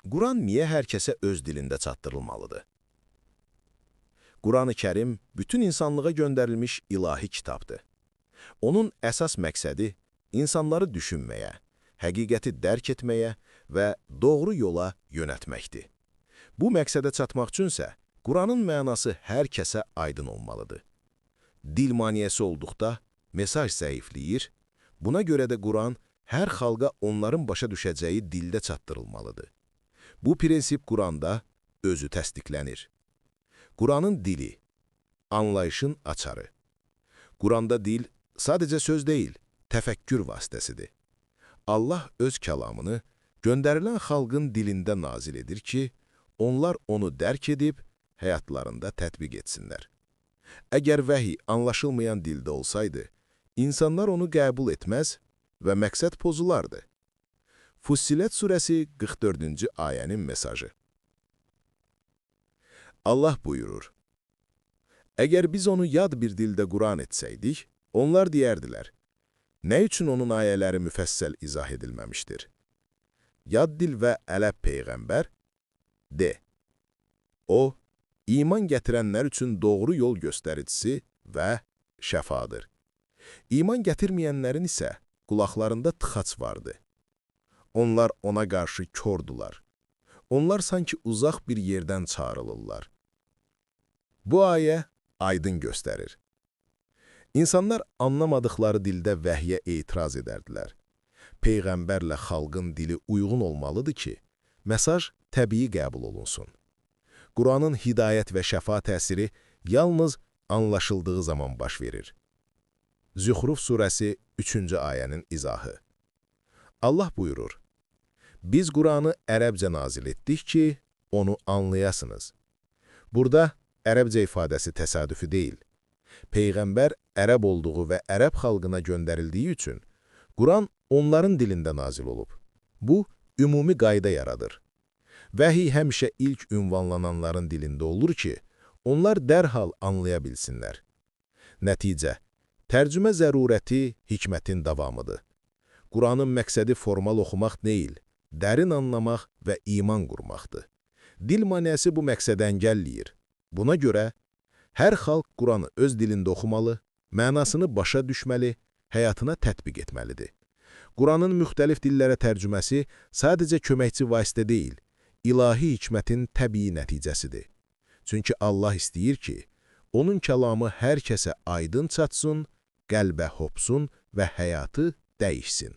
Quran niyə hər kəsə öz dilində çatdırılmalıdır? Qurani-Kərim bütün insanlığa göndərilmiş ilahi kitabdır. Onun əsas məqsədi insanları düşünməyə, həqiqəti dərk etməyə və doğru yola yönətməkdir. Bu məqsədə çatmaq üçünsə, Quranın mənası hər kəsə aydın olmalıdır. Dil maneəsi olduqda mesaj zəifləyir, buna görə də Quran hər xalqa onların başa düşəcəyi dildə çatdırılmalıdır. Bu prinsip Quranda özü təsdiqlənir. Quranın dili, anlayışın açarı. Quranda dil sadəcə söz deyil, təfəkkür vasitəsidir. Allah öz kəlamını göndərilən xalqın dilində nazil edir ki, onlar onu dərk edib, həyatlarında tətbiq etsinlər. Əgər vəhiy anlaşılmayan dildə olsaydı, insanlar onu qəbul etməz və məqsəd pozulardı. Fussilət surəsi 44-cü ayənin mesajı. Allah buyurur: Əgər biz onu yad bir dildə Quran etsəydik, onlar deyərdilər, nə üçün onun ayələri müfəssəl izah edilməmişdir? Yad dil və ələb peyğəmbər? De. O, iman gətirənlər üçün doğru yol göstəricisi və şəfadır. İman gətirməyənlərin isə qulaqlarında tıxac vardı. Onlar ona qarşı kordular. Onlar sanki uzaq bir yerdən çağrılırlar. Bu ayə aydın göstərir. İnsanlar anlamadıkları dildə vəhyə etiraz edərdilər. Peyğəmbərlə xalqın dili uyğun olmalıdır ki, mesaj təbii qəbul olunsun. Quranın hidayət və şəfa təsiri yalnız anlaşıldığı zaman baş verir. Züxruf surəsi 3-cü ayənin izahı. Allah buyurur: Biz Quranı ərəbcə nazil etdik ki, onu anlayasınız. Burada ərəbcə ifadəsi təsadüfi deyil. Peyğəmbər ərəb olduğu və ərəb xalqına göndərildiyi üçün Quran onların dilində nazil olub. Bu, ümumi qayda yaradır. Vəhiy həmişə ilk ünvanlananların dilində olur ki, onlar dərhal anlaya bilsinlər. Nəticə, tərcümə zərurəti hikmətin davamıdır. Quranın məqsədi formal oxumaq deyil, dərin anlamaq və iman qurmaqdır. Dil manəsi bu məqsədə əngəlləyir. Buna görə, hər xalq Quranı öz dilində oxumalı, mənasını başa düşməli, həyatına tətbiq etməlidir. Quranın müxtəlif dillərə tərcüməsi sadəcə köməkçi vasitə deyil, ilahi hikmətin təbii nəticəsidir. Çünki Allah istəyir ki, onun kəlamı hər kəsə aydın çatsın, qəlbə hopsun və həyatı dəyişsin.